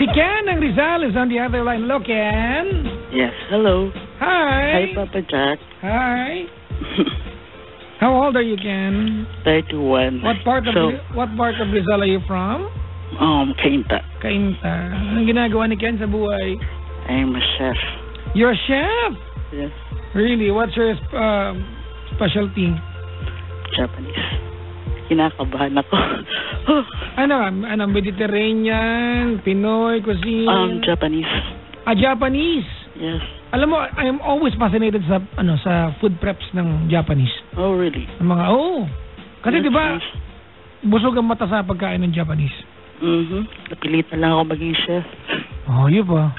Si Ken ng Rizal is on the other line. Hello, Ken. Yes, hello. Hi. Hi, Papa Jack. Hi. How old are you, Ken? 31. What part of Rizal are you from? Cainta. Cainta. Anong ginagawa ni Ken sa buhay? I'm a chef. You're a chef? Yes. Really? What's your specialty? Japanese. Kinakabahan ako. Ano, Mediterranean, Pinoy, cuisine? Japanese. Japanese? Yes. Alam mo, I'm always fascinated sa food preps ng Japanese. Oh, really? Kasi yes, 'di ba, busog ang mata sa pagkain ng Japanese. Napilitan lang ako maging chef. Yun ba?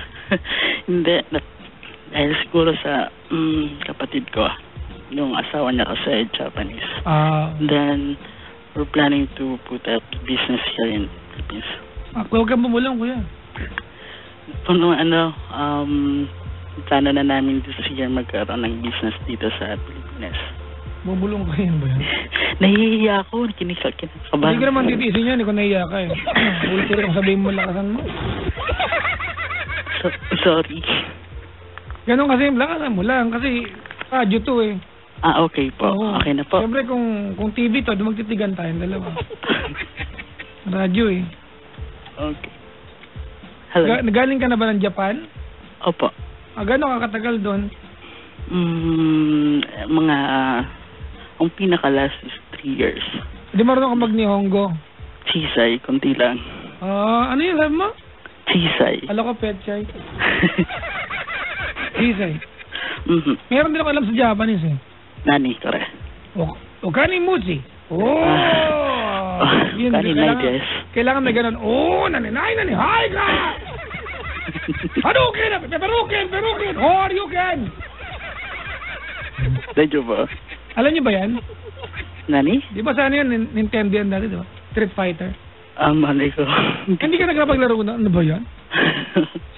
Hindi. Dahil siguro sa kapatid ko. Yung asawa niya kasi Japanese. Then, we're planning to put up business here in Philippines. Huwag kang bumulong, kuya. Plano na namin this year magkaroon ng business dito sa Pilipinas. Bumulong ka yan ba yan? Nahihiya ako. Kinikabahan. Hindi ka naman titiisin yan kung nahihiya ka eh. Ulit kung sabihin mo lakasan mo. Sorry. Ganun kasi, lakasan mo lang. Kasi radyo to eh. Okay po. Okay na po. Siyempre kung TV to, magtitigan tayong dalawa. Radyo eh. Okay. Hello. Galing ka na ba ng Japan? Opo. Gano'n ka katagal doon? Ang pinaka-last is 3 years. Hindi marunong ka mag-Nihongo? Chisay, konti lang. Ano yung sabi mo? Chisay. Alam ko, Petchay. Chisay. Meron din ako alam sa Japanese eh. Nani, kore. Okanimuchi. Kaninay des. Kailangan may ganun. Nani, hi ka! Haruken! Peruken! Horyuken! Medyo ba? Alam niyo ba yan? Nani? Di ba sana yan? Nintendo yan dati, di ba? Street Fighter. Mali ko. Hindi ka nagkapaglaro na? Ano ba yan?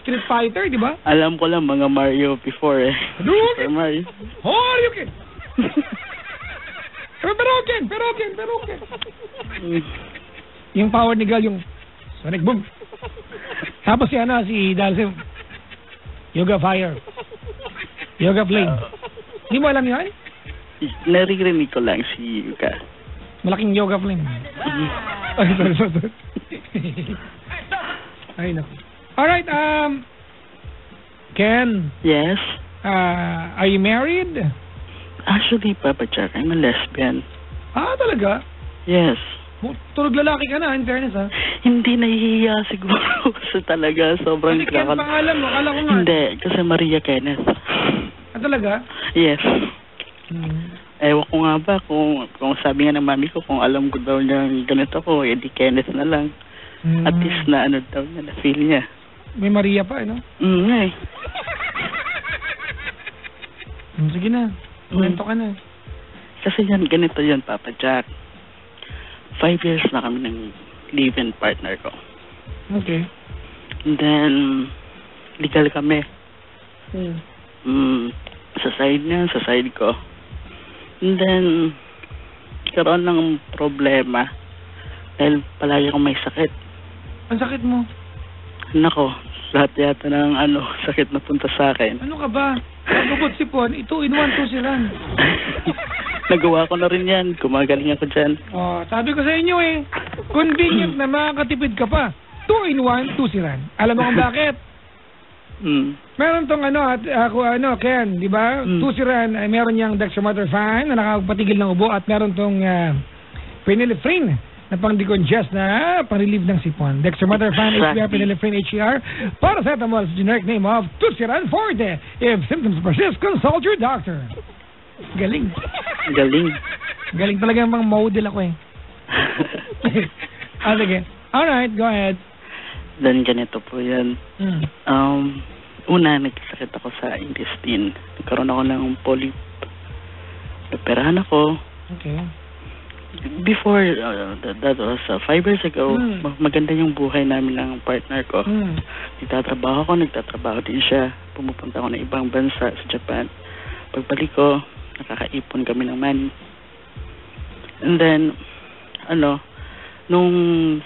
Street Fighter, di ba? Alam ko lang mga Mario before eh. Haruken! Super Mario. Horyuken! Peruken! Yung power ni Gal, yung Sonic Boom. Tapos si Dalsim, Yoga Fire, Yoga Flame. Hindi mo alam yan? Naririnig ko lang si Yuka. Malaking Yoga Flame. Ay, sorry. Ay, naku. Alright, Ken. Yes? Are you married? Actually, Papa Jack, I'm a lesbian. Talaga? Yes. Tulog lalaki ka na, in fairness ha? Hindi, nahihiya siguro kasi talaga sobrang kasi Ken pangalan mo, akala ko nga. Hindi, kasi Maria Kenneth. Talaga? Yes. Ewan ko nga ba kung sabi nga ng mami ko, kung alam ko daw niya ganito ko, di Kenneth na lang. At least na daw niya, na feel niya. May Maria pa, no? Nga eh. Sige na, kwento ka na. Kasi ganito yan, Papa Jack. 5 years na kami ng live-in partner ko. Okay. And then, legal kami. Sa side niya, sa side ko. And then, karoon ng problema. Dahil palagi akong may sakit. Ang sakit mo? Nako, lahat yata ng sakit na punta sa akin. Ano ka ba? Pagkabot sipon, ito in 1, 2 silan. Nagawa ko na rin yan. Gumagaling ako dyan. Sabi ko sa inyo eh. Convenient na makakatipid ka pa. 2 in 1, 2 silan. Alam mo kung bakit? Meron tong Ken, di ba? 2 silan, meron niyang dextromethorphan na nakakapatigil ng ubo at meron tong phenylephrine na pang-decongest na pang-relieve ng sipon. Dextromethorphan, HBr, phenylephrine, HCr, paracetamol, generic name of Tusiran Forte. If symptoms persist, consult your doctor. Galing. Galing talaga yung mga model ako eh. Sige. Alright, go ahead. Then ganito po yan. Una, nagkasakit ako sa intestine. Nagkaroon ako ng polyp. Operahan ako. Okay. Before, that was 5 years ago, maganda yung buhay namin ng partner ko. Nagtatrabaho din siya. Pumupunta ako ng ibang bansa sa Japan. Pagbalik ko, nakakaipon kami ng money. And then, nung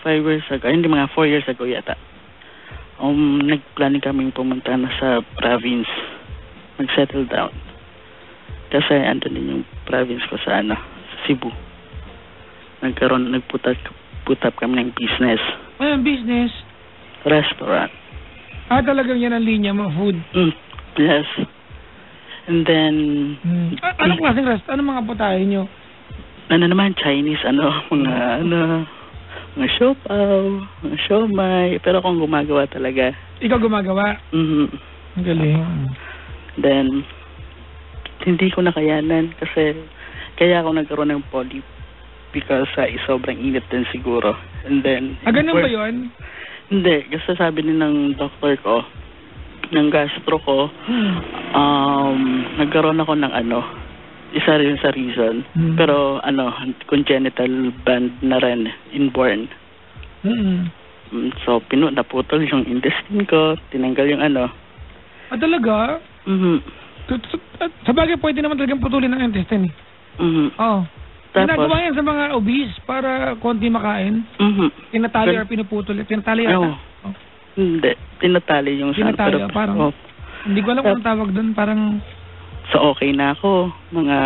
5 years ago, hindi mga 4 years ago yata, nag-planning kaming pumunta na sa province. Mag-settle down. Kasi andun din yung province ko sa sa Cebu. Nag-put up kami ng business. Anong business? Restaurant. Talagang yan ang linya mo, food? Yes. And then... Anong klaseng restaurant? Anong mga putahe nyo? Naman, Chinese, mga siopaw, mga siomay. Pero akong gumagawa talaga. Ikaw gumagawa? Ang galing. Then, hindi ko nakayanan kasi kaya ako nagkaroon ng polyp because sobrang init din siguro. And then... ganun ba yun? Hindi. Kasi sabi din ng doctor ko, ng gastro ko, nagkaroon ako ng isa rin sa reason. Pero congenital band na rin, inborn. So, naputol yung intestine ko, tinanggal yung talaga? Sa bagay, pwede naman talagang putulin ng intestine. Ginagawa yan sa mga obese para konti makain? Tinatali or pinuputol? Tinatali yata? Hindi. Tinatali yung tinatali, parang... Hindi ko alam kung ang tawag doon, parang... So, okay na ako. Mga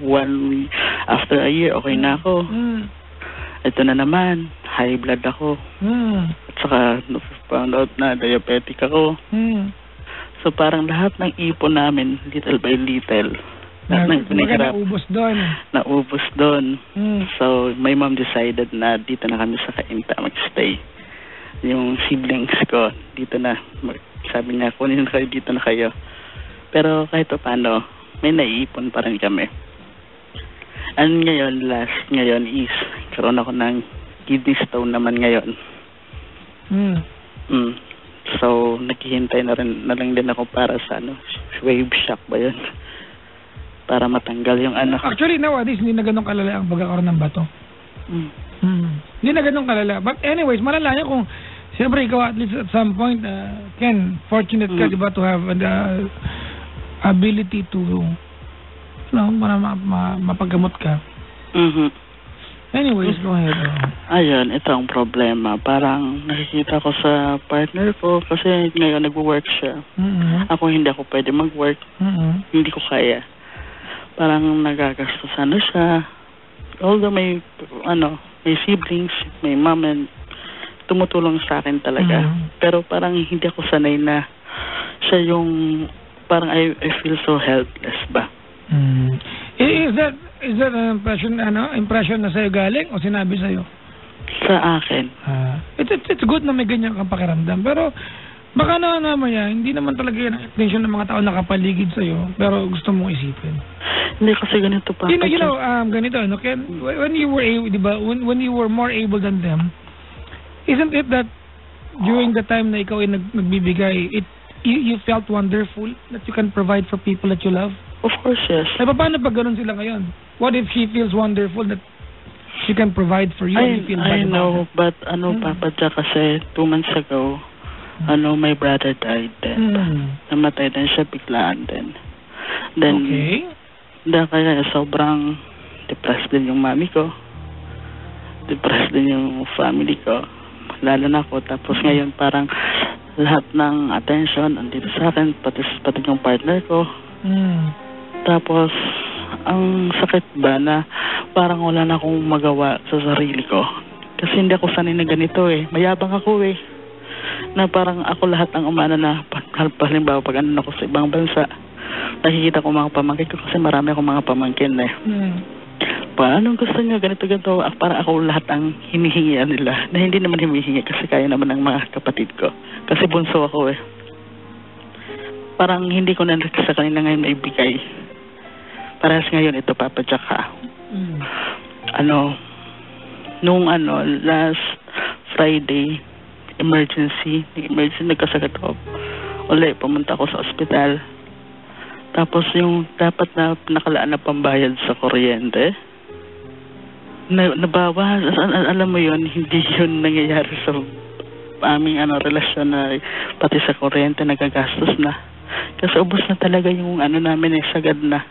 1 week, after a year, okay na ako. Ito na naman, high blood ako. At saka, found out na diabetic ako. So, parang lahat ng ipon namin, little by little, naubos doon. Naubos doon. So, my mom decided na dito na kami sa Cainta mag-stay. Yung siblings ko, dito na. Sabi niya, kunin kayo, dito na kayo. Pero kahit paano, may naiipon pa rin kami. And ngayon is, karoon ako ng kidney stone naman ngayon. So, naghihintay na lang din ako para sa wave shock ba yun? Para matanggal yung Actually, nowadays, hindi na ganun kalala ang pagkakaroon ng bato. Hindi na ganun kalala. But anyways, malala niya kung, siyempre, ikaw at least at some point, Ken, fortunate ka, diba, to have the ability to, para mapaggamot ka. Anyways, go ahead. Ayun, ito ang problema. Parang nakikita ko sa partner ko kasi ngayon nagwo-work siya. Ako hindi ako pwede mag-work. Hindi ko kaya. Parang nagagastos siya. Although may siblings, may mom and tumutulong sa akin talaga. Pero parang hindi ako sanay na siya yung parang I feel so helpless ba. Is that an impression na sa'yo galing o sinabi sa'yo? Sa akin. It's good na may ganyan kang pakiramdam. Pero baka naman yan, hindi naman talaga yan ang intention ng mga tao nakapaligid sa'yo. Pero gusto mong isipin. Hindi kasi ganito pa. Ganito, when you were able, diba, when you were more able than them, isn't it that during the time na ikaw ay nagbibigay, you felt wonderful that you can provide for people that you love? Of course, yes. Paano pag ganun sila ngayon? What if she feels wonderful that she can provide for you and you feel bad I know, but Papa Jack, kasi 2 months ago, my brother died then. Namatay din siya biglaan din. Then, kaya sobrang depressed din yung mami ko. Depressed din yung family ko. Lalo na ako. Tapos ngayon parang lahat ng attention andito sa akin, pati yung partner ko. Tapos, ang sakit ba na parang wala na akong magawa sa sarili ko. Kasi hindi ako sanay na ganito Mayabang ako Na parang ako lahat ang umana na, halimbawa pag ako sa ibang bansa, nakikita ko mga pamangkin ko kasi marami akong mga pamangkin Paano gusto niyo ganito? Parang ako lahat ang hinihingian nila. Na hindi naman hinihingi kasi kaya naman ng mga kapatid ko. Kasi bunso ako Parang hindi ko na sa kanila ngayon maibigay. Parehas ngayon ito, Papa Jack Nung last Friday, emergency, nagkasakit ako. Pumunta ako sa ospital. Tapos yung dapat na nakalaan na pambayad sa kuryente, nabawas. Alam mo yun, hindi yun nangyayari sa aming relasyon na pati sa kuryente nagagastos na. Kasi ubos na talaga yung namin sagad na.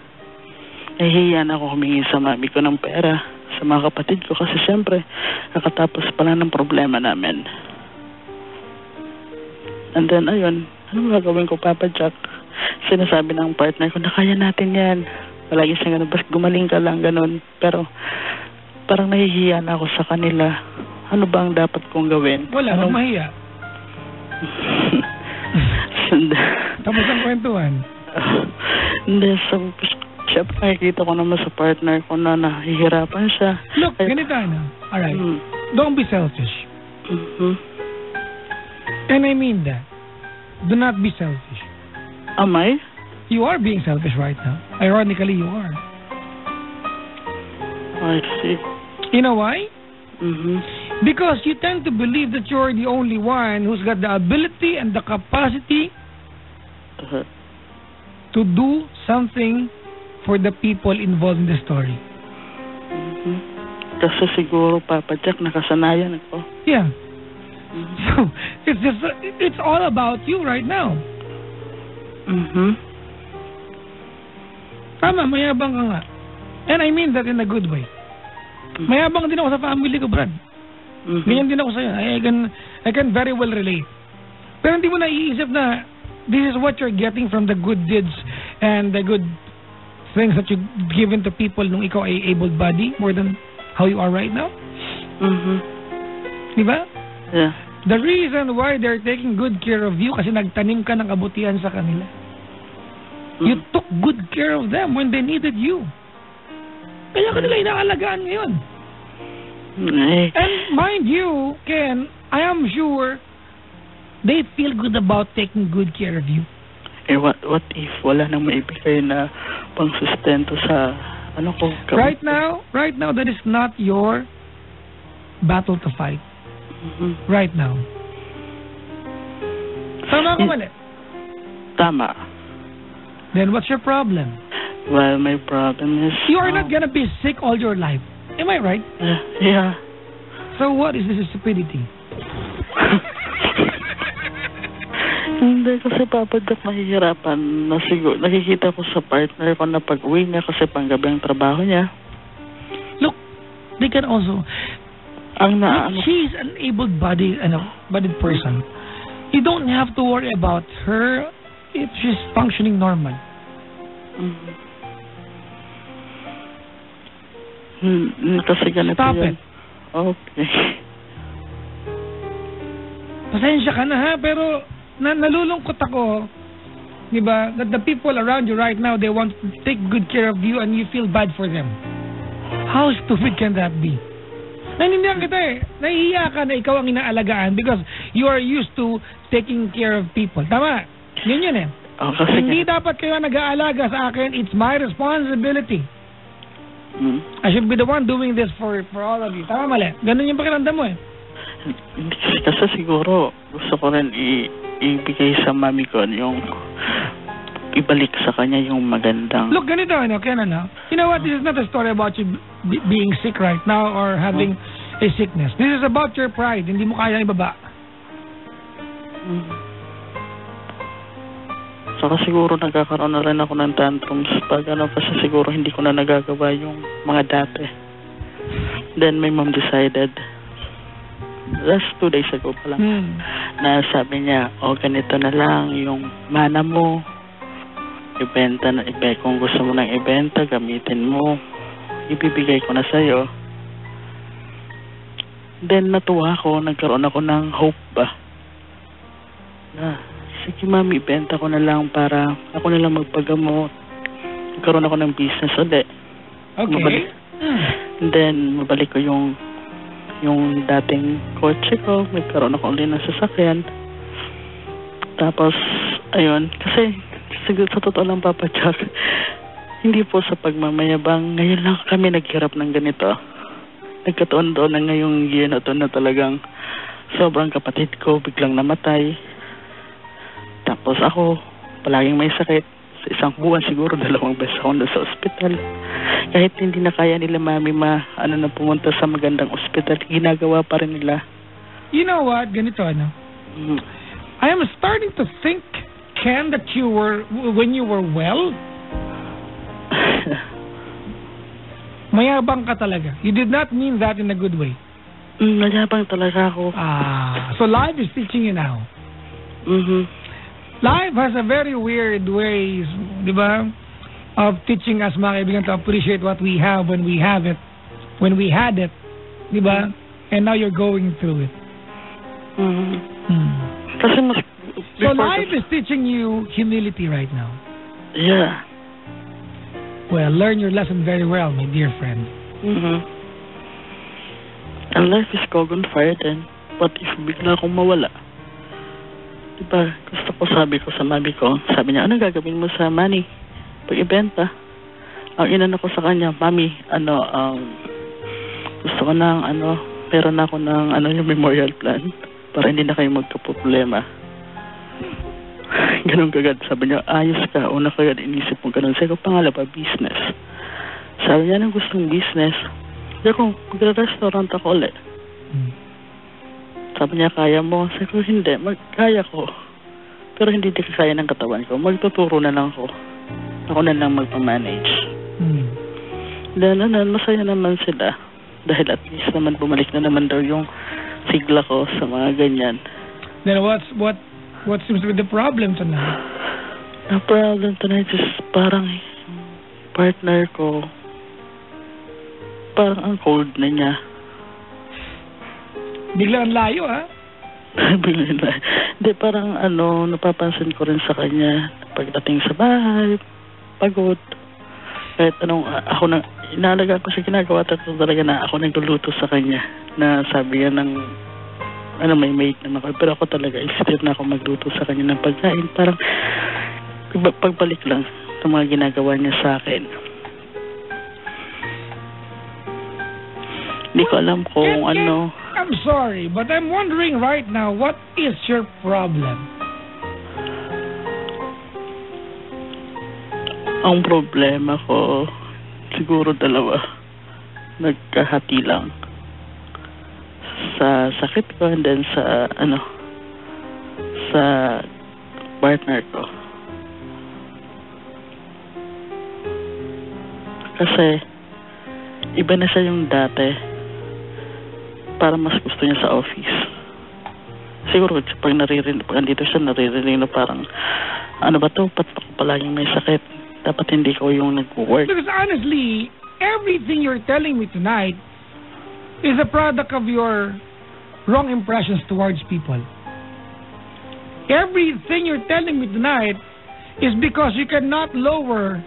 Nahihiyan ako humingi sa mami ko ng pera sa mga kapatid ko kasi siyempre kakatapos pala ng problema namin. And then, ayun, ano gagawin ko, Papa Jack? Sinasabi ng partner ko na kaya natin yan. Palagi siya ganun, basta gumaling ka lang, ganun. Pero, parang nahihiya na ako sa kanila. Ano ba ang dapat kong gawin? Wala, anong mahiya? Tapos ang kwentuhan. Hindi, syempre nakikita ko naman sa partner ko na nahihirapan siya. Look, ganito na. Alright. Don't be selfish. And I mean that. Do not be selfish. Am I? You are being selfish right now. Ironically, you are. I see. You know why? Because you tend to believe that you're the only one who's got the ability and the capacity to do something for the people involved in the story. Kasi siguro, Papa Jack, nakasanayan ako. Yeah. So, it's all about you right now. Tama, mayabang ka nga. And I mean that in a good way. Mayabang din ako sa family ko, Brad. Ganyan din ako sa'yo. I can very well relate. Pero hindi mo naiisip na this is what you're getting from the good deeds and the good things that you've given to people nung ikaw ay able body more than how you are right now. Diba? Yeah. The reason why they're taking good care of you kasi nagtanim ka ng kabutihan sa kanila. You took good care of them when they needed you. Kaya kanila inaalagaan ngayon. And mind you, Ken, I am sure they feel good about taking good care of you. Eh, what if wala nang maibigay na pangsustento sa ano ko? Right now, that is not your battle to fight. Right now. Tama ka mali? Tama. Then what's your problem? Well, my problem is... You are not gonna be sick all your life. Am I right? Yeah. So what is this stupidity? Hindi kasi, Papa Jack, mahihirapan na siguro. Nakikita ko sa partner ko na pag-uwi niya kasi panggabi ang trabaho niya. Look, they can also... she's an able-bodied person. You don't have to worry about her if she's functioning normal. Kasi ganito Stop yun. it. Okay. Pasensya ka na ha, pero nalulungkot ako, di ba, that the people around you right now, they want to take good care of you and you feel bad for them. How stupid can that be? Nanindihan kita eh. Nahihiya ka na ikaw ang inaalagaan because you are used to taking care of people. Tama? Yun eh. Hindi dapat kayo nag-aalaga sa akin. It's my responsibility. I should be the one doing this for all of you. Tama, mali? Ganun yung pakiramdam mo eh. Kasi siguro gusto ko rin ibigay sa mami ko yung ibalik sa kanya yung magandang... Look, ganito Ken, you know what? This is not a story about you being sick right now or having a sickness. This is about your pride. Hindi mo kaya ibaba. Saka siguro nagkakaroon na rin ako ng tantrums pag kasi siguro hindi ko na nagagawa yung mga dati. Then my mom decided, last 2 days ago pa lang, na sabi niya, ganito na lang yung mana mo, kung gusto mo nang ibenta, gamitin mo, ibibigay ko na sa'yo. Then natuwa ako, nagkaroon ako ng hope ba. Sige mami, ibenta ko na lang para ako na lang magpagamot. Nagkaroon ako ng business ulit. Okay. And then mabalik ko yung dating kotse ko, nagkaroon ako ulit ng sasakyan. Tapos, ayun, kasi sa totoo lang, Papa Jack, hindi po sa pagmamayabang, ngayon lang kami naghirap ng ganito. Nagkataon doon na ngayong year na to na talagang sobrang kapatid ko biglang namatay. Tapos ako, palaging may sakit. Sa isang buwan siguro, 2 beses ako na sa ospital. Kahit hindi na kaya nila mami na pumunta sa magandang ospital, ginagawa pa rin nila. You know what? Ganito, I am starting to think, Ken, that when you were well, mayabang ka talaga. You did not mean that in a good way. Mayabang talaga ako. So life is teaching you now. Life has a very weird ways, di ba, of teaching us, mga kaibigan, to appreciate what we have when we have it, when we had it, di ba? And now you're going through it. Kasi mas... So life is teaching you humility right now. Yeah. Well, learn your lesson very well, my dear friend. And life is cog on fire then. What if bigla akong mawala? Diba, gusto ko, sabi ko sa mami ko, sabi niya, ano gagawin mo sa money? Pag-ibenta. Ang inano ko sa kanya, mami, gusto ko ng, meron ako ng, yung memorial plan para hindi na kayo magka-problema. Ganun kagad. Sabi niya, ayos ka. Una kagad inisip mo ganun. Sabi ko, pangalawa, business. Sabi niya, anong gustong business? Sabi ko, mag-restaurant ako ulit. Sabi niya, kaya mo? Sabi ko, hindi. Kaya ko. Pero hindi di kaya ng katawan ko. Magtuturo na lang ako. Ako na lang magpamanage. Then, masaya naman sila. Dahil at least naman bumalik na naman daw yung sigla ko sa mga ganyan. Then what seems to be the problem tonight? The problem tonight is parang partner ko, parang ang cold na niya. Biglang layo, ha? Biglang layo. Hindi, parang napapansin ko rin sa kanya pagdating sa bahay, pagod. Kahit ako na, inalaga ko siya, ginagawa talaga na ako nagluluto sa kanya. Na sabi niya ng, may maid naman ako. Pero ako talaga, insistent na ako magluto sa kanya ng pagkain. Parang, pagbalik lang sa mga ginagawa niya sa akin. Hindi ko alam kung I'm sorry, but I'm wondering right now, what is your problem? Ang problema ko, siguro dalawa. Nagkahati lang. Sa sakit ko and then sa partner ko. Kasi iba na siya yung dati. Para mas gusto niya sa office. Siguro pag andito siya, naririnig na parang ba to? Ba't ako palaging may sakit? Dapat hindi ko yung nag-work. Because honestly, everything you're telling me tonight is a product of your wrong impressions towards people. Everything you're telling me tonight is because you cannot lower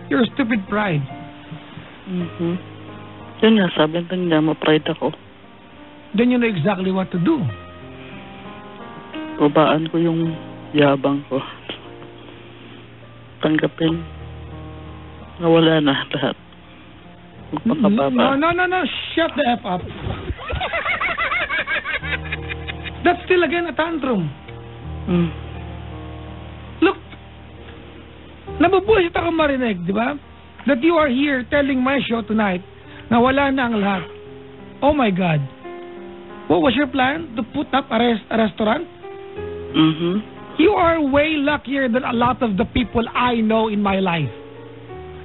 your stupid pride. Yun nga, sabi niya, ma-pride ako. Then you know exactly what to do. Babaan ko yung yabang ko. Tanggapin. Nawala na lahat. Magpakababa. No. Shut the F up. That's still again a tantrum. Look, nabubusit ako marinig, di ba? That you are here telling my show tonight na wala na ang lahat. Oh my God. What was your plan? To put up a restaurant? You are way luckier than a lot of the people I know in my life.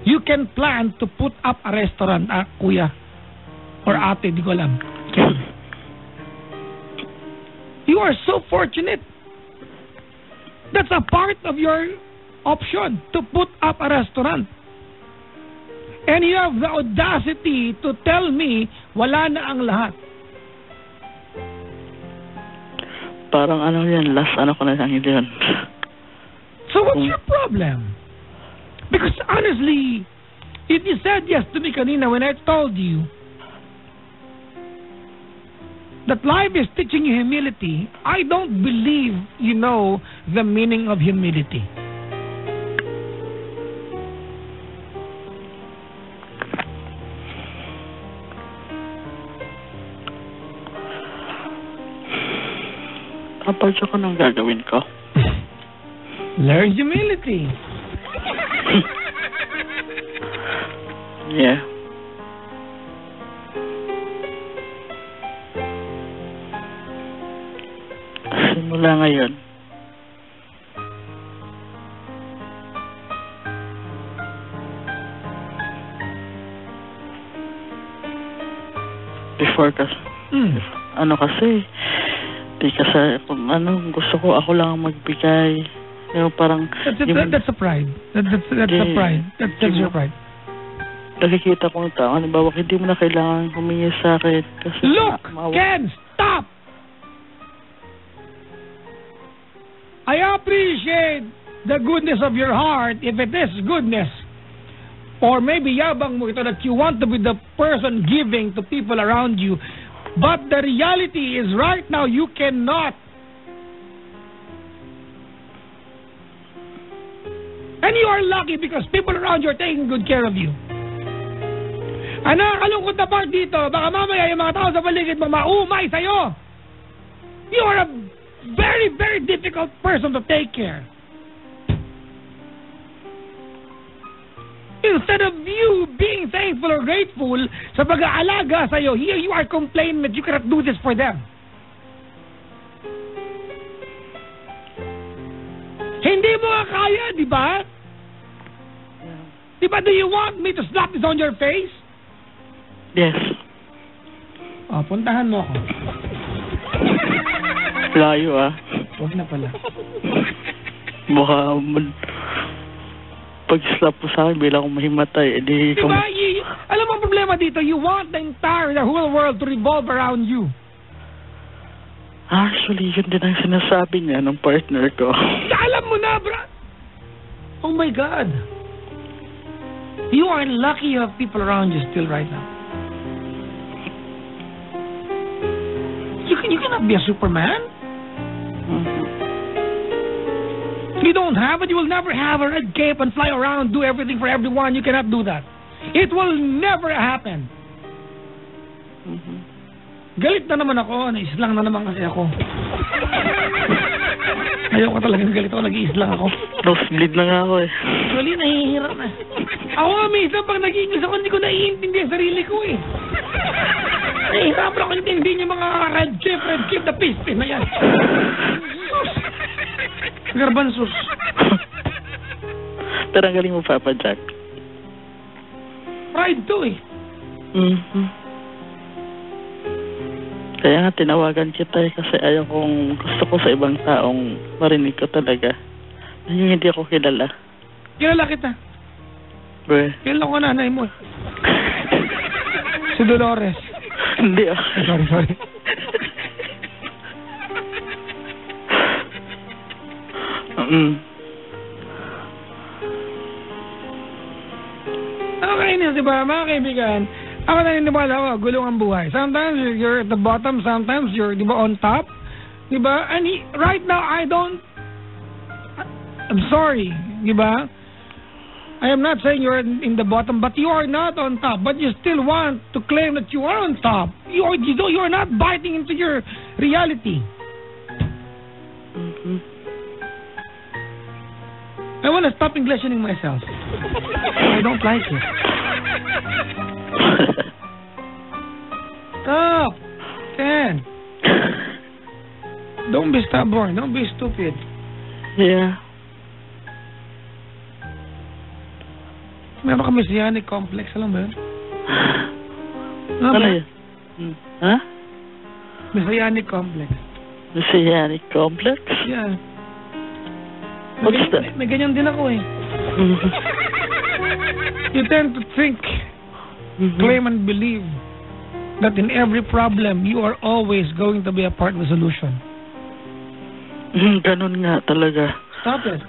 You can plan to put up a restaurant, kuya. Or ate, di ko alam. You are so fortunate. That's a part of your option, to put up a restaurant. And you have the audacity to tell me wala na ang lahat. Parang yan, last ko na lang yun. So what's your problem? Because honestly, if you said yes to me kanina when I told you that life is teaching you humility, I don't believe you know the meaning of humility. Kapag ko nang gagawin ko? Learn humility. Yeah. Simula ngayon. Before kasi, kasi, Di kasi kung gusto ko ako lang magbigay. Yung parang... That's a pride. That's a pride. That's your pride. Nakikita ko ng tao, hindi mo na kailangan humingi sa akin. Kasi look, Ken, stop! I appreciate the goodness of your heart if it is goodness. Or maybe yabang mo ito that you want to be the person giving to people around you. But the reality is right now you cannot. And you are lucky because people around you are taking good care of you. Ang nakakalungkot na part dito, baka mamaya yung mga tao sa paligid mo maumay sa'yo. You are a very, very difficult person to take care. Instead of you being thankful or grateful sa pag-aalaga sa'yo, here you are complaining that you cannot do this for them. Hindi mo kaya, di ba? Di ba, do you want me to slap this on your face? Yes. Puntahan mo ako. Layo Huwag na pala. Baka pag-slap mo sa akin bilang akong mahimatay. Diba? Alam mo ang problema dito? You want the whole world to revolve around you. Actually, yun din ang sinasabi niya ng partner ko. Alam mo na, bro. Oh my God. You are lucky you have people around you still right now. You cannot be a Superman. You don't have it. You will never have a red cape and fly around, do everything for everyone. You cannot do that. It will never happen. Galit na naman ako. Naislang na naman kasi ako. Ayoko talagang galit ako. Nag-iislang ako. Nosebleed na nga ako Actually, nahihirap na. Ako minsan pag nag-iingis ako, hindi ko naiintindi ang sarili ko Nahihirap ako intindihin yung mga red cape na pistin na yan. Sus! Garbansos. Pero ang galing mo, Papa Jack. Pride to Kaya nga tinawagan kita kasi gusto ko sa ibang taong marinig ko talaga. Hindi ako kilala. Kilala kita. Kilala ko nanay mo. Si Dolores. Hindi Sorry. Okay na, diba? Mga kaibigan, ako naniniwala gulong ang buhay. Sometimes you're at the bottom, sometimes you're, diba, on top. Diba? And right now, I'm sorry, diba? I am not saying you're in the bottom, but you are not on top. But you still want to claim that you are on top. You are not biting into your reality. I want to stop Englishening myself. I don't like it. Stop, Ken. Don't be stubborn. Don't be stupid. Yeah. Meron ka messianic complex, alam ba yun? Ano yun? Ha? Messianic complex. Messianic complex? Yeah. What's that? May ganyan din ako You tend to think, claim and believe that in every problem, you are always going to be a part of the solution. Ganun nga talaga. Stop it.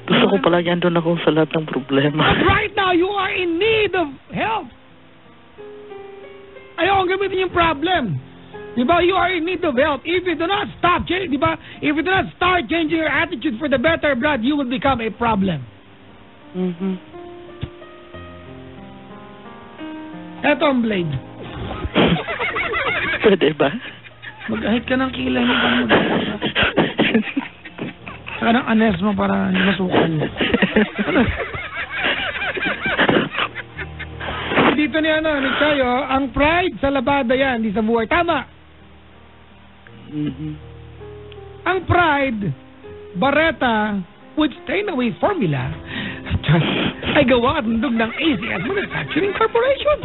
Gusto ko palagi andun ako sa lahat ng problema. But right now, you are in need of help. Ayaw kong gamitin yung problem. Diba? You are in need of help. If you do not stop changing, diba? If you do not start changing your attitude for the better, Brad, you will become a problem. Eto ang blade. Pwede ba? Mag-ahit ka ng kilay mo para mag-ahit. Saka ng anes mo para masukan. Dito ni Chayo, ang pride sa labada yan, di sa buhay. Tama! Ang pride, Barretta, with Steinaway formula, ay gawa at ndog ng ACS Manufacturing Corporation.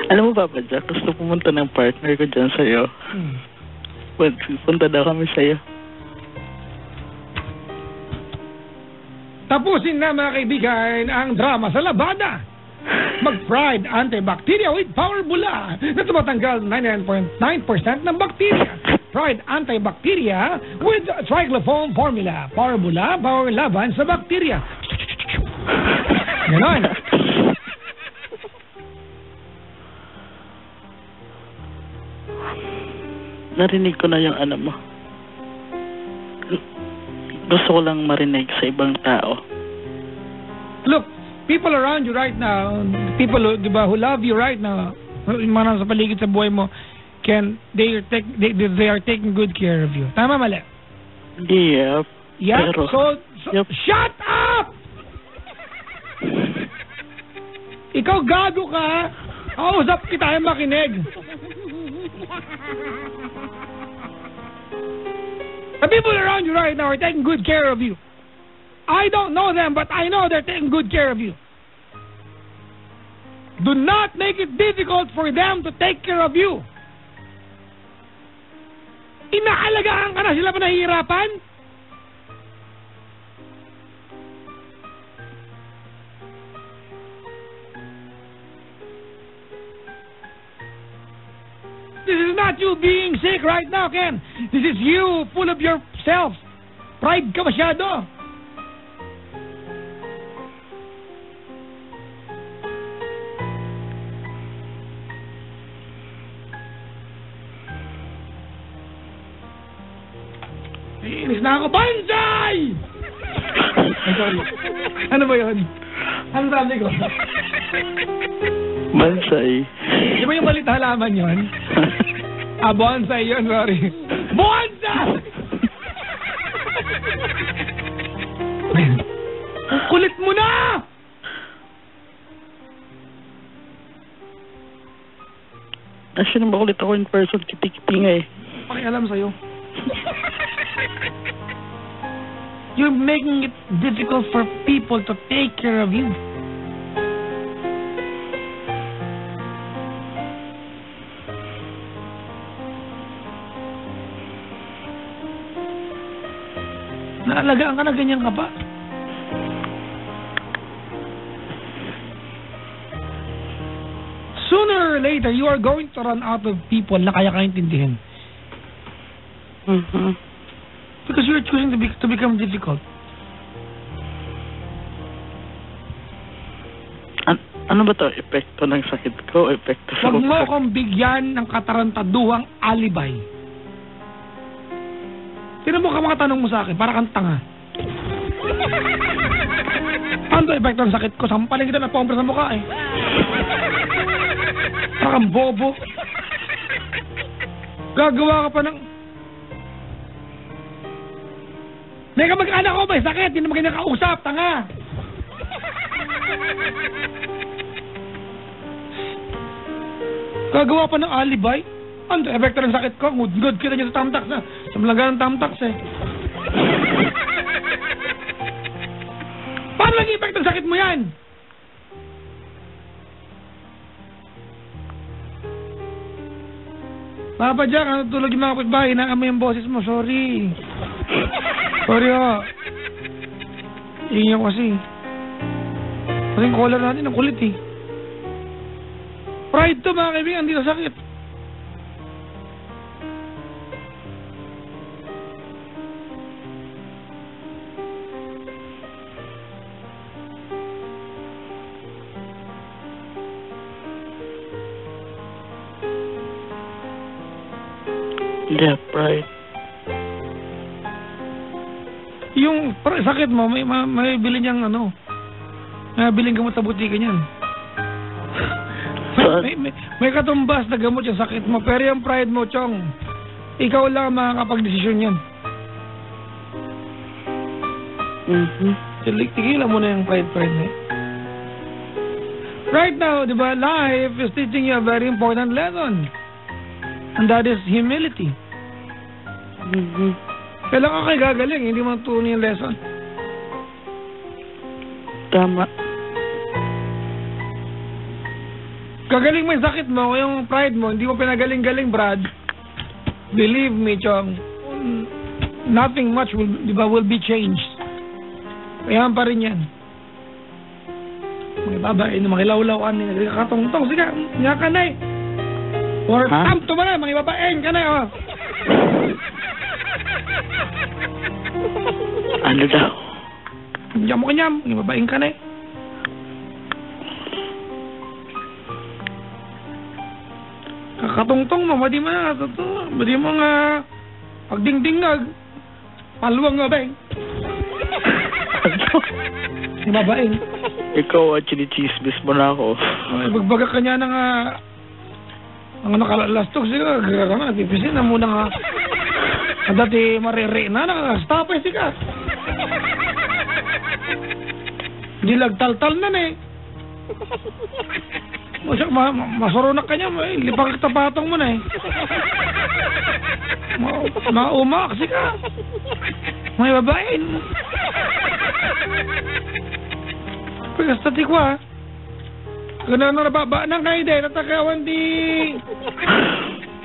Alam mo, Papa Jack, gusto pumunta ng partner ko dyan sa'yo. Punta daw kami sa'yo. Tapusin na, mga kaibigan, ang drama sa labada. Mag-Pride Antibacteria with Power Bula na tumatanggal 99.9% ng bakterya. Pride Antibacteria with Triglyphone Formula. Power Bula, power laban sa bakterya. Ganon. Narinig ko na yung ano mo. Gusto ko lang marinig sa ibang tao. Look, people around you right now, people who, diba, who love you right now, yung mga nasa paligid sa buhay mo, they are taking good care of you. Tama, mali? Yep. Yep. Pero, yep. Shut up! Ikaw gago ka. Kausap kita yung makinig. The people around you right now are taking good care of you. I don't know them, but I know they're taking good care of you. Do not make it difficult for them to take care of you. Inaalagaan ka na, sila pa nahihirapan? This is not you being sick right now, Ken. This is you full of yourself. Pride ka masyado. Inis na ako. Bansay! Ay, sorry. Ano ba yun? Ano sabi ko? Bansay. Di ba yung malit halaman yun? Bonsai yun, sorry. Bonsai! Ang kulit mo na! Actually, makulit ako in person, kiti-kiti nga eh. Pakialam sa'yo. You're making it difficult for people to take care of you. Naalagaan ka na ganyan ka pa. Sooner or later, you are going to run out of people na kaya kaintindihin. Mm-hmm. Because you're choosing to become difficult. Ano ba to? Epekto ng sakit ko? Epekto sa... Huwag mo akong bigyan ng katarantaduhang alibay. Tinan mo ka mga tanong mo sa akin, para kang tanga. Ano epekto ng sakit ko? Sampalin kita na pompra sa mukha eh. Para kang bobo. Gagawa ka pa ng... May kamag-anak ko, may sakit, hindi naman kayo nakausap, tanga. Gagawa pa ng alibay? Ano epekto ng sakit ko? Good kita niya sa tamtax na. Sa malaga ng tamtax eh. Paano naging epekto ng sakit mo yan? Papa Jack, ano tulog yung mga kapitbahay? Inaamay yung boses mo, sorry. Sorry ho. Ingin ako kasi. Kasing caller natin, ang kulit eh. Pride to mga kaibigan, hindi na sakit. Yeah, pride. Yung sakit mo, may bilhin niyang ano, may bilhin gamot sa butika niyan. May katumbas na gamot yung sakit mo, pero yung pride mo, Chong, ikaw lang makakapag-desisyon yan. Mm-hmm. Tigilan mo na yung pride mo. Right now, di ba, life is teaching you a very important lesson. And that is humility. Mm-hmm. Kailan ka kayo gagaling, hindi mo tunin yung lesson. Tama. Gagaling mo yung sakit mo, yung pride mo, hindi mo pinagaling-galing, Brad. Believe me, Chong, nothing much will be changed. Kaya pa rin yan. Mga babae na makilawlaw kami, nagkakatong-tong, sige, nga ka na eh. Or tamto ba na, mga babae, ka na oh. Ano daw? Nyam mo kanyam, mga babae ka na eh. Kakatong-tong mo, madi mo nga pagding-dingag, paluwang nga ba eh. Mga babae. Ikaw, chinichismis mo na ako. Bagbaga ka niya na nga, ang nakalastok siya, gagana, pipisin na muna nga. Dati marere na, nakastapay siya. Nilagtal-tal na eh. Masurunak ka niya, lipang tapatong mo na eh. Maumak siya. May babae. Pagkastati ko ha. Ganun na nababa ng kayo din. Natakawan di...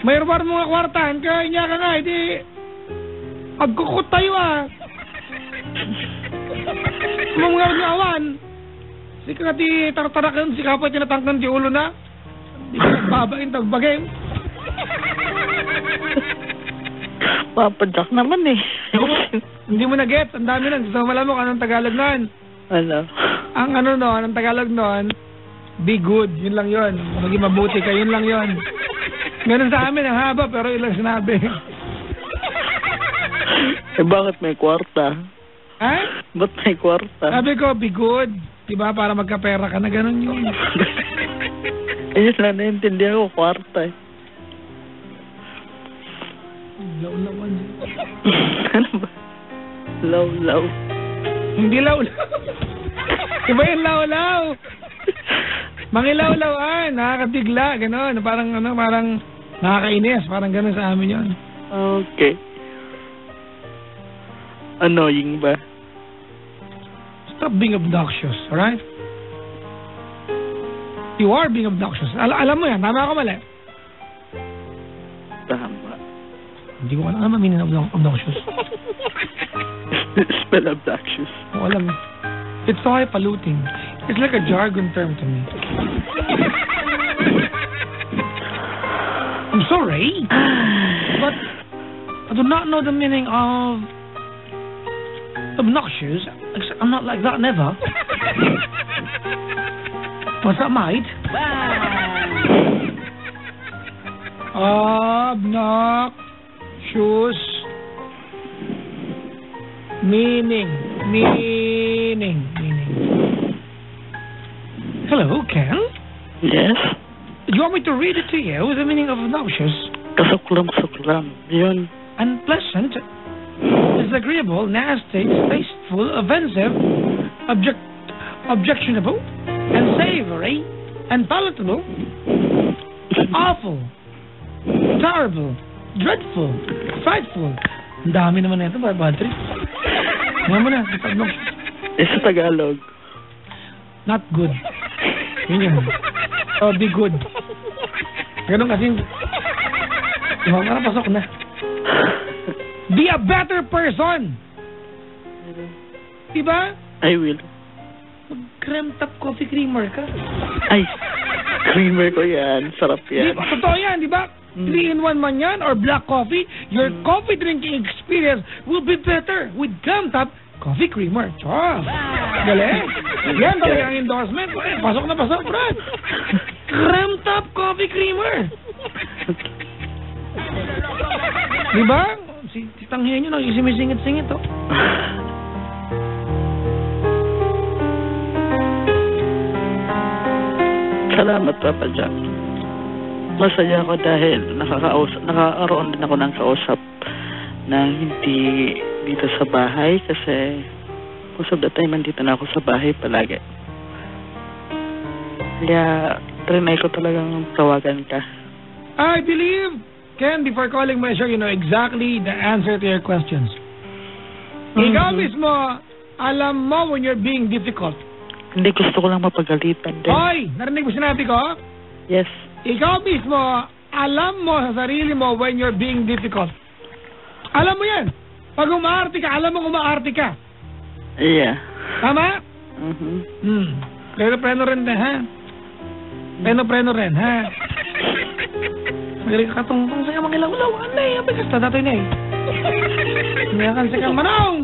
Mayroon mo nga kwartahan. Kaya niya ka nga di... Agkukot tayo ha. Mga awan. Sika ti tartarakan. Sika pa tinatangkan di ulo na. Di ka nagbabain tagbagay. Papadyak naman eh. Hindi mo na-get. Ang dami lang. Gusto mo malamok anong Tagalog noon. Ano? Ang ano noon, ang Tagalog noon, be good. Yun lang yun. Maging mabuti ka. Yun lang yun. Ganun sa amin. Ang haba pero ilang sinabi. Bakit may kwarta? Ha? Ba't may kwarta? Sabi ko, be good. Diba? Para magkapera ka na ganun yun. Ayun lang naintindihan ko, kwarta eh. Law-lawan. Ano ba? Law-law. Hindi law-law. Diba yung law-law? Mangilaw-lawan, nakakatigla, gano'n. Parang nakakainis. Parang gano'n sa amin yun. Okay. Annoying ba? Stop being obnoxious, alright? You are being obnoxious. Alam mo yan, tama ako mali. Tama. Hindi ko alam meaning of obnoxious. Spell obnoxious. Oh, alam. It's so highfalutin. It's like a jargon term to me. I'm sorry, but I do not know the meaning of obnoxious. I'm not like that, never. What's that, mate? Obnoxious. Meaning. Hello, Ken? Yes? Do you want me to read it to you? The meaning of obnoxious? Kasuklam. Yun. Unpleasant, disagreeable, nasty, distasteful, offensive, objectionable, unsavory, unpalatable, awful, terrible, dreadful, frightful. Ang dami naman na ito, bad trip. Ngayon mo na, obnoxious. Sa Tagalog. Not good. Yun. So, be good. Ganun kasi. Parang pasok na. Be a better person. Diba? I will. Mag-cream top coffee creamer ka. Ay, creamer ko yan. Sarap yan. Diba? Totoo yan, diba? 3-in-1 man yan or black coffee. Your coffee drinking experience will be better with cream top coffee creamer. Chos! Galing! Yan talaga ang endorsement. Pasok na pasok, Brad. Cream top coffee creamer. Diba? Si Tanghiyan nyo, nagsimisingit-singit, oh. Salamat, Papa Jack. Masaya ako dahil nakakaroon din ako ng kausap na hindi dito sa bahay kasi most of the time nandito na ako sa bahay palagi. Kaya trinay ko talagang tawagan ka. I believe, Ken, before calling my show, you know exactly the answer to your questions. Ikaw mismo, alam mo when you're being difficult. Hindi, gusto ko lang mapagalitan din. Hoy! Narinig mo sinabi ko? Yes. Ikaw mismo, alam mo sa sarili mo when you're being difficult. Alam mo yan. Pag umaarte ka, alam mo umaarte ka. Yeah. Tama? Preno rin na, ha? Preno rin, ha? Magaling ka katong sa'yo mga ilaw-ilaw. Ano eh, abigas na datoy na eh. Ngayakan sa kang manong!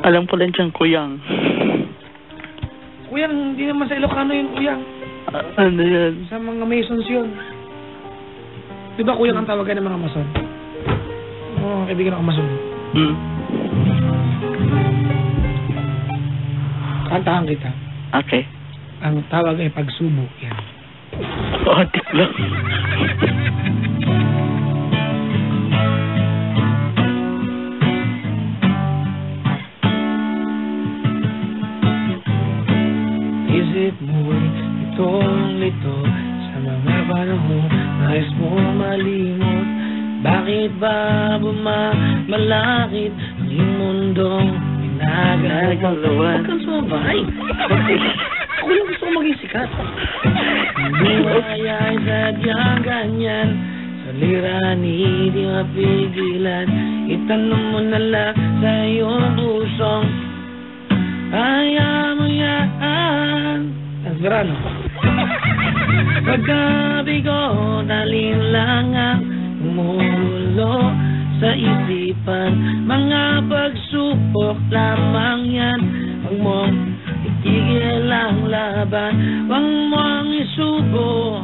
Alam ko lang dyan, kuyang. Kuyang, hindi naman sa Ilocano yun, kuyang. Ano yan? Sa mga Masons yun. Di ba kuyang ang tawagan ng mga Mason? Oo, kaibigan ako Mason. Kantahan kita. Okay. Ang tawag ay pagsubo. Yan. Atik lang. Isip mo'y itong lito sa mga panahon nais mo malimot. Bakit ba bumamalakit ang iyong mundong pinagagalawan? Huwag kang sumabay. Ako lang gusto kong maging sikat. Buhay ay sadyang ganyan. Sa lirani di mapigilan. Itanong mo na lang sa iyong pusong ayaw mo yan. Ang verano. Paggabi ko nalinlangan umulo sa isipan. Mga pagsupok lamang yan. Huwag mong itigil ang laban. Huwag mong isubo.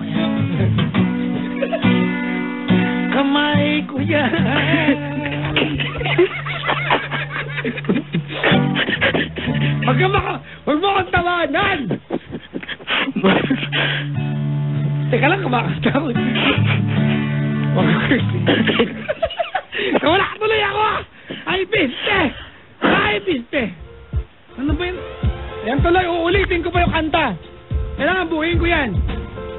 Kamay ko yan. Huwag mo kang tawanan. Teka lang, kumakanta ko. Wala tuloy ako. Ay, piste. Ano ba yun? Yan tuloy, uulitin ko pa yung kanta. Kailangan buuin ko yan.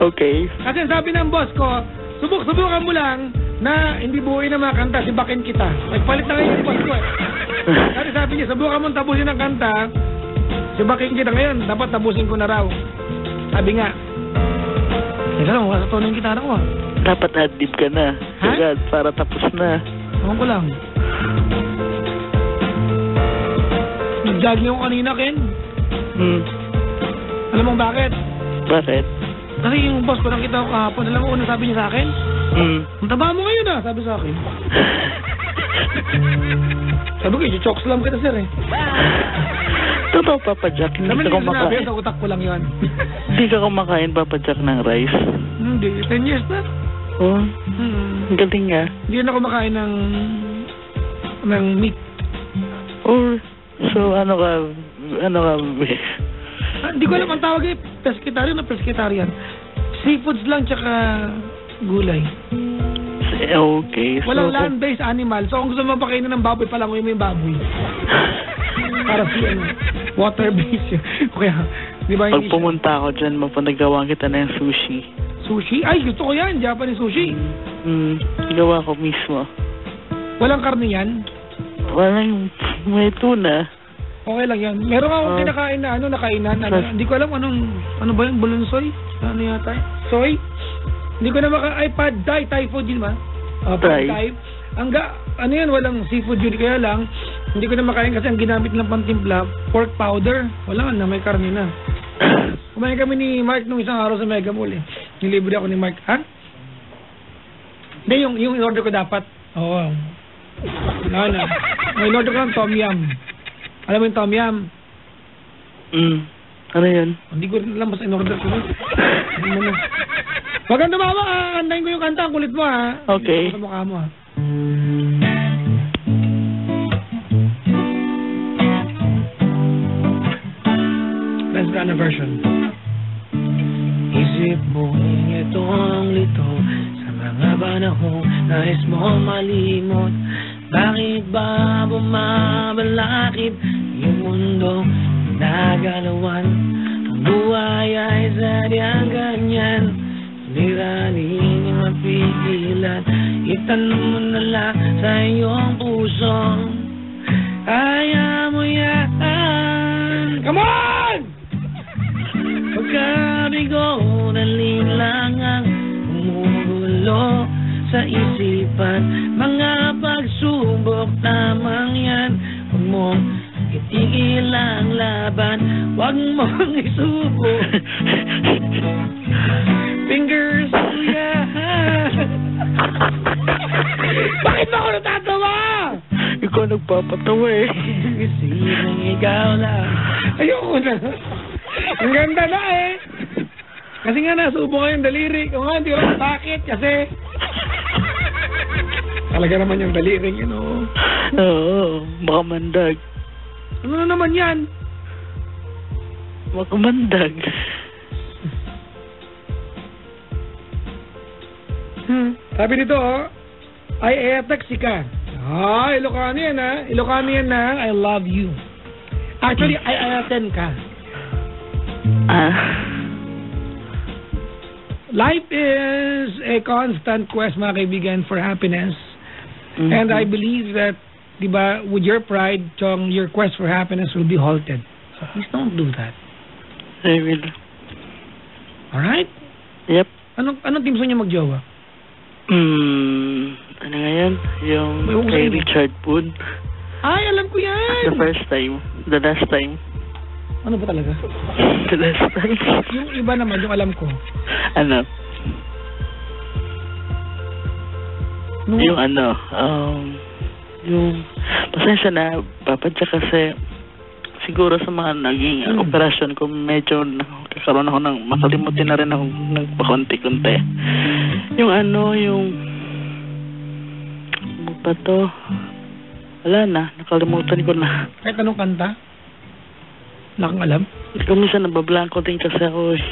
Okay. Kasi sabi ng boss ko, subukan mo lang na hindi buuin na mga kanta, sibakin kita. Nagpalit na ngayon yung boss ko eh. Kasi sabi niya, subukan mo tapusin ang kanta, sibakin kita ngayon, dapat tapusin ko na raw. Sabi nga, teka lang, wala sa tono yung gitara ko ah. Dapat adlib ka na. Ha? Agad, para tapos na. Ewan ko lang. Nag-jogging ako kanina, Ken. Alam mo bakit? Bakit? Kasi yung boss ko nakita ko kahapon, alam mo kung ano sabi niya sa akin? Ang taba mo ngayon ah, sabi sa akin. Sabi ko, i-chokes lang kita sir eh. Totoo, Papa Jack, hindi ka kumakain. Sa utak ko lang yun. Hindi ka kumakain, Papa Jack, ng rice? Hindi, 10 years na. Oh, galing nga. Hindi na kumakain ng meat. Or, so ano ka, Hindi ko alam ang tawag eh, pescatarian o pescatarian. Seafoods lang tsaka gulay. Okay. So, walang land-based animal. So kung gusto mo pakainin ng baboy, palangoy mo yung baboy. Para si water-based. Okay, di ba? Pag pumunta ako dyan, mapanagawa kita na yung sushi. Sushi? Ay, gusto ko yan. Japanese sushi. Gawa ko mismo. Walang karne yan? Walang, may tuna. Okay lang yan. Meron akong kinakain na nakainan. Hindi ko alam ano ba yung bulunsoy? Ano yata? Soy? Hindi ko na pad thai, Thai food yun ba? Pad thai. Ano yan, walang seafood yun. Kaya lang, hindi ko na makain kasi ang ginamit ng pantimpla, pork powder. Wala na, may karne na. Kumain kami ni Mark nung isang araw sa Mega Mall eh. Nilibre ako ni Mark. Ha? Hindi, yung in-order ko dapat. Oo. May in-order ko ng Tom Yum. Alam mo yung Tom Yum? Ano yan? Hindi ko alam basta in-order ko. Wag kang tumawa, antayin ko yung kanta. Ang kulit mo ha. Okay. Sa mukha mo ha. Let's go na version. Isip mo itong lito sa mga panahon nais mo malimot. Bakit ba bumabalakid yung mundo nagalawan? Ang buhay ay sadyang ganyan. Liranin yung mapigilan. Itanong mo na lang sa iyong puso ayaw mo yan. Come on! ko, daling lang ang umugulo sa isipan. Mga pagsubok lamang yan. Huwag mong itigil ang laban, huwag mong isubo. Fingers, kuya. Bakit ba ako natatawa? Ikaw nagpapatawa eh. Kasi nang ikaw lang. Ayoko na. Ang ganda na eh. Kasi nga nasubo ko yung daliri. Kung nga, hindi ko lang sakit kasi talaga naman yung daliri yun, oh. Oo, baka mandag. Ano na naman yan? Baka mandag. Sabi nito, oh, ay taxi ka. Ah, Ilocano yan, ha? Ilocano yan na, I love you. Actually, I attend ka. Life is a constant quest, mga kaibigan, for happiness. Mm-hmm. And I believe that, di ba, with your pride, Chong, your quest for happiness will be halted. So please don't do that. I will. Alright? Yep. Anong team sa niyo magjowa? Ano nga yan? Yung kay Richard Poon. Ay, alam ko yan! The first time. The last time. Ano ba talaga? The last time. Yung iba naman, yung alam ko. Ano? No. Yung ano, yung pasensya na, papadya kasi siguro sa mga naging operasyon ko, medyo nakakaroon ako ng, makalimutin na rin ako ng pakunti-kunti. Yung ano, yung ano ba to? Wala na, nakalimutan ko na. Kahit anong kanta? Wala kang alam? Kung minsan nabablanko din kasi ako eh.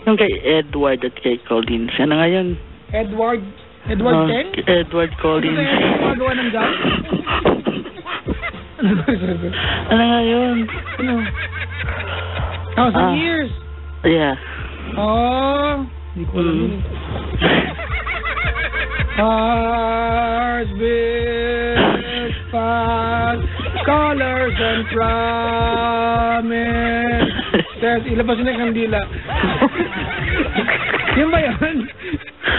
Yung kay Edward at kay Collins. Yan na nga yun. Edward Teng? Edward Collins. Ano yung magawa ng job? Ano nga yun? Ano? 1,000 years? Yeah. Oh, hindi ko alam yun. Hearts beat fast, colors and promise. Ilabas na yung kandila. Yun ba yun?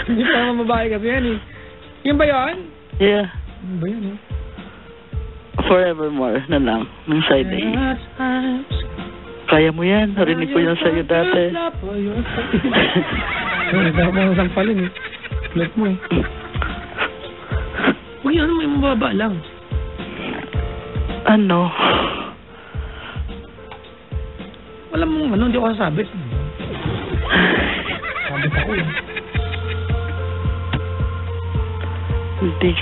Hindi pa naman babae kasi yan eh. Yun ba yun? Yeah. Yun ba yun eh? Forevermore na lang. Ng side A. Kaya mo yan. Narinig ko yan sa'yo dati. Nagkaka mo ng sampalin eh. Let mo eh. Uy, ano may mababa lang? Ano? Wala mong ano, hindi ko kasabit. Sabit ako eh. Hindi.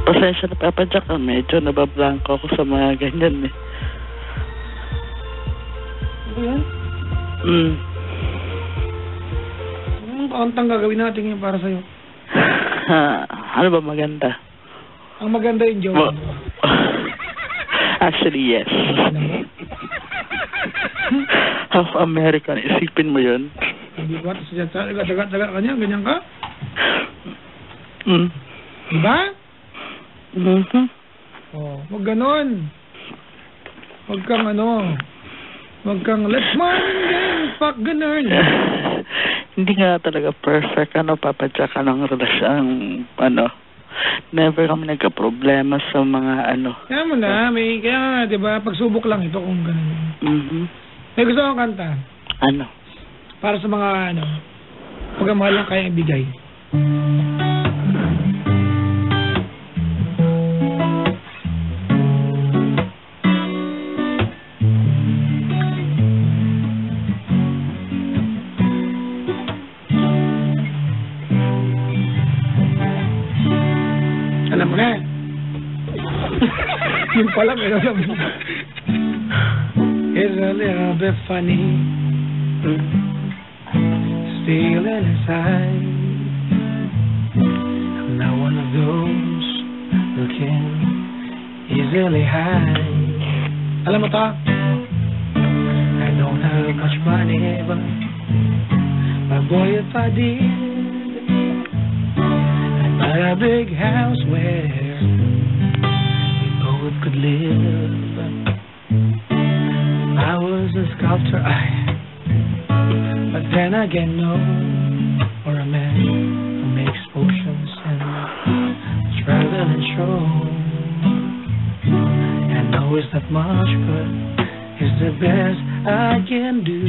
Pasensya na papadyak ka. Medyo nabablanko ako sa mga ganyan eh. Ano yan? Anong kauntang gagawin natin ngayon para sa'yo? Ano ba maganda? Ang maganda yung joke. Actually, yes. Half American. Isipin mo yun. Hindi ba? Dagat-dagat ka niya? Ganyan ka? Diba? Oh, wag ganon. Wag kang ano. Wag kang let's man fuck ganun. Hindi nga talaga perfect. Papadya ka ng relasyon. Never kami nagka-problema sa mga Kaya mo na, kaya nga, diba, pagsubok lang ito kung gano'n. May gusto akong kanta. Ano? Para sa mga, pagmamahal lang kaya ibigay. Alam mo na. Yung pala, meron alam mo. It's a little bit funny. Feeling inside. I'm not one of those who can easily hide. Alam mo to? I don't have much money, but my boy, if I did, I'd buy a big house where we both could live. after eye. But then again, no, or a man who makes potions and travel and show. And know it's not much, but it's the best I can do.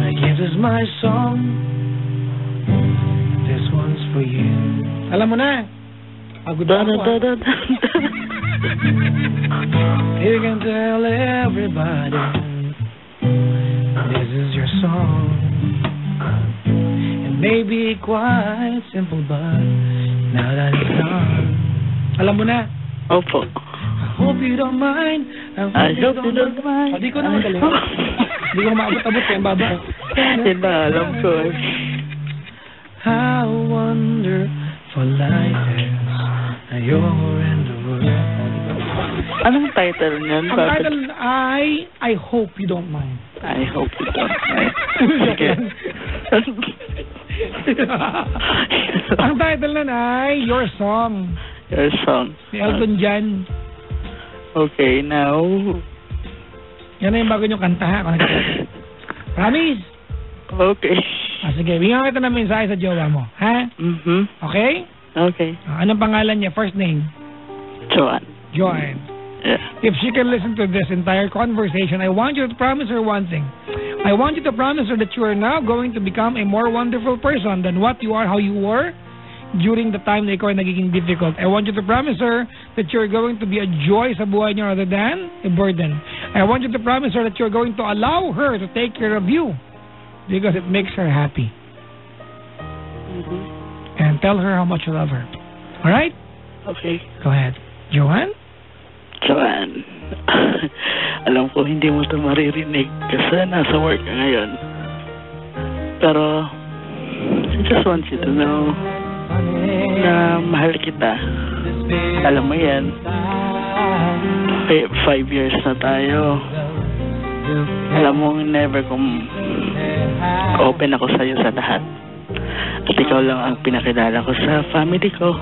Like it is my song, this one's for you. Alam mo na. Pagod ako. You can tell everybody this is your song. It may be quite simple, but now that it's done. Alam mo na. Opo. I hope you don't mind. I hope you don't mind. Hindi ko na magaling. Hindi ko maabot-abot kaya baba. Hindi na, alam ko eh. How wonderful life is. You're in the world. Anong title niyan? Ang title ay I Hope You Don't Mind. I hope you don't mind. Okay. Ang title nun ay Your Song. Your song. Ni Elton John. Okay, now. Yan na yung bago niyong kanta ha. Promise? Okay. Sige, bigyan kita ng mensahe sa jowa mo. Ha? Mm-hmm. Okay? Okay. Anong pangalan niya? First name? Joanne. Joanne. Yeah. If she can listen to this entire conversation, I want you to promise her one thing. I want you to promise her that you are now going to become a more wonderful person than what you are, how you were during the time na ikaw ay nagiging difficult. I want you to promise her that you're going to be a joy sa buhay niya rather than a burden. I want you to promise her that you're going to allow her to take care of you because it makes her happy. Mm-hmm. And tell her how much you love her. All right? Okay. Go ahead. Joanne? Joanne, alam ko hindi mo ito maririnig kasi nasa work ka ngayon. Pero, I just want you to know na mahal kita. Alam mo yan. 5 years na tayo. Alam mo, never kong open ako sa'yo sa lahat. At ikaw lang ang pinakilala ko sa family ko.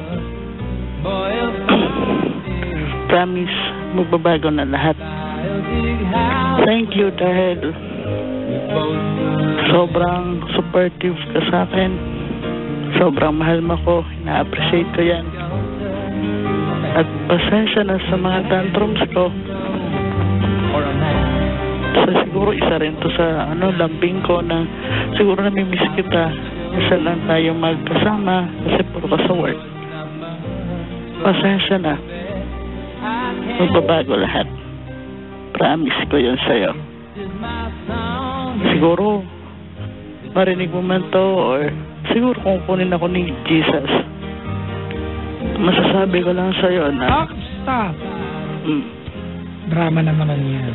Promise, magbabago na lahat. Thank you dahil sobrang supportive ka sa akin. Sobrang mahal mo ko. Na-appreciate ko yan. At pasensya na sa mga tantrums ko. So, siguro isa rin to sa lambing ko na siguro namimiss kita. Isa lang tayo magkasama kasi puro ka sa work. Pasensya na. Magbabago lahat. Promise ko yun sa'yo. Siguro marinig mo man to or siguro kung kunin ako ni Jesus, masasabi ko lang sa'yo na Stop. Drama na naman yan.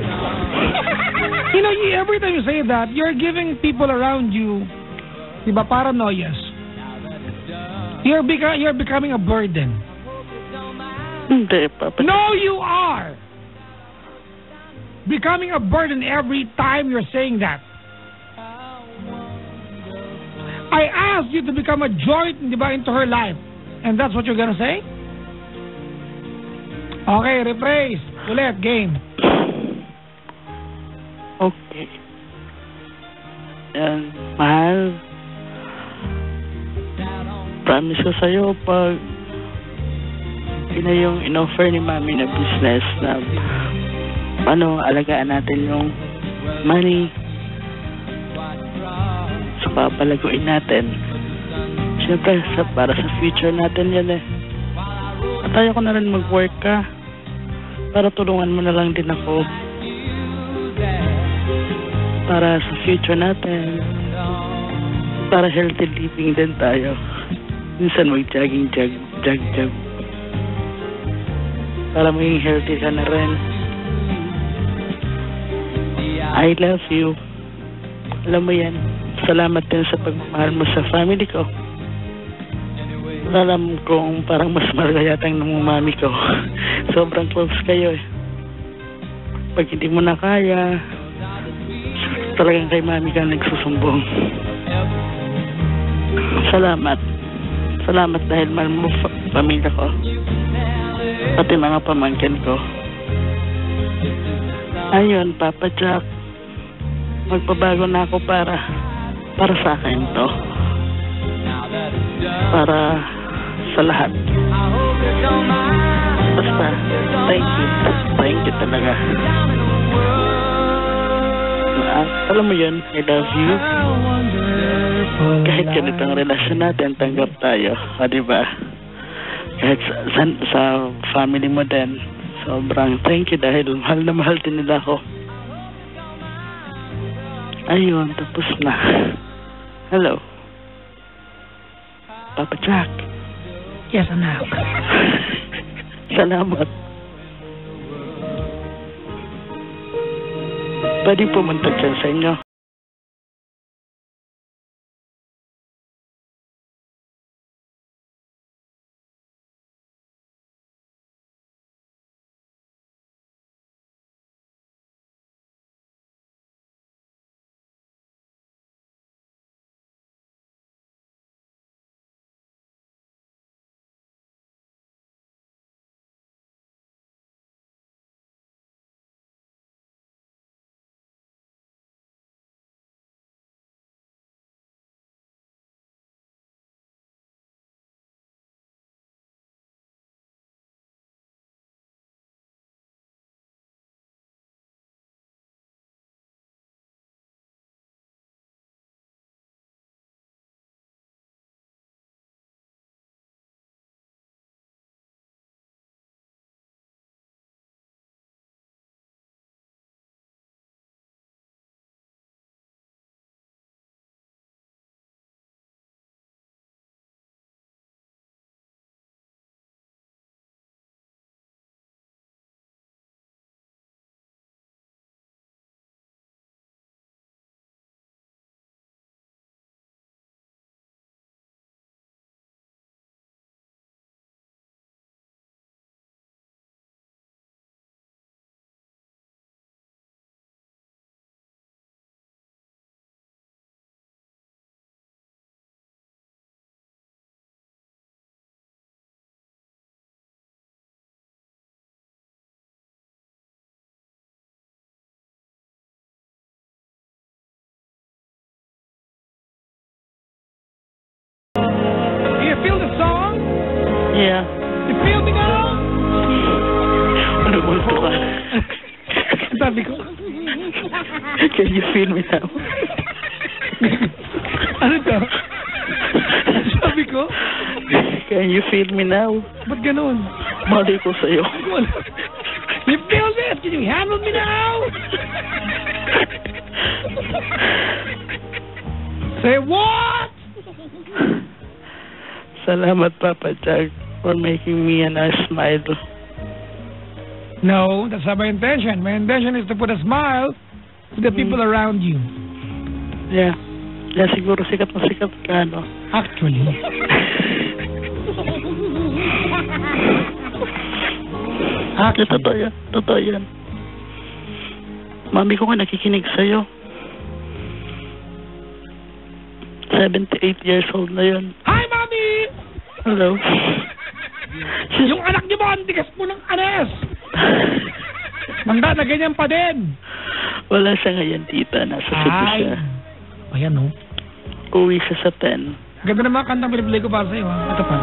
You know, every time you say that, you're giving people around you, diba, paranoias. You're becoming a burden. Hindi, Papa. No, you are becoming a burden every time you're saying that. I asked you to become a joy, diba, into her life. And that's what you're gonna say? Okay, rephrase. Ulit, game. Okay. Yan, mahal. Promise ko sa'yo pag yung in-offer ni Mami na business na alagaan natin yung money so papalaguin natin syempre para sa future natin yan eh at ayaw ko na rin mag-work ka para tulungan mo na lang din ako para sa future natin para healthy living din tayo minsan mag-jogging jog para maging healthy ka na rin. I love you. Alam mo yan. Salamat din sa pagmamahal mo sa family ko. Alam kong parang mas mahal ka yata ng mami ko. Sobrang close kayo eh. Pag hindi mo na kaya, talagang kay mami ka nagsusumbong. Salamat. Salamat dahil mahal mo pamilya ko. Pati mga pamangkin ko. Ayun, Papa Jack. Magbabago na ako para sa akin to. Para sa lahat. Basta, thank you. Thank you talaga. Alam mo yun, I love you. Kahit ganitong relasyon natin, tanggap tayo. O, diba? Kahit sa family mo din, sobrang thank you dahil mahal na mahal din nila ako. Ayun, tapos na. Hello. Papa Jack. Yes, anak. Salamat. Pwede pumunta dyan sa inyo. Yeah. You feel me now? Ano multo ka? Sabi ko. Can you feel me now? Ano to? Sabi ko. Can you feel me now? Ba't ganun? Mali ko sa'yo. You feel this? Can you handle me now? Say what? Salamat, Papa Jack, for making me and I smile. No, that's not my intention. My intention is to put a smile to the people around you. Yeah. Yeah, siguro sikat na sikat ka, no? Actually. Totoo yan. Totoo yan. Mami ko nga nakikinig sa'yo. 78 years old na yun. Hi, Mami! Hello. Yung anak niyo ba, ang tigas mo ng anes? Manda na ganyan pa din. Wala siya ngayon, tita. Nasa Cebu siya. Ayan, no? Uwi siya sa 10. Ganda naman kantang pinipili ko para sa'yo, ha? Ito pa.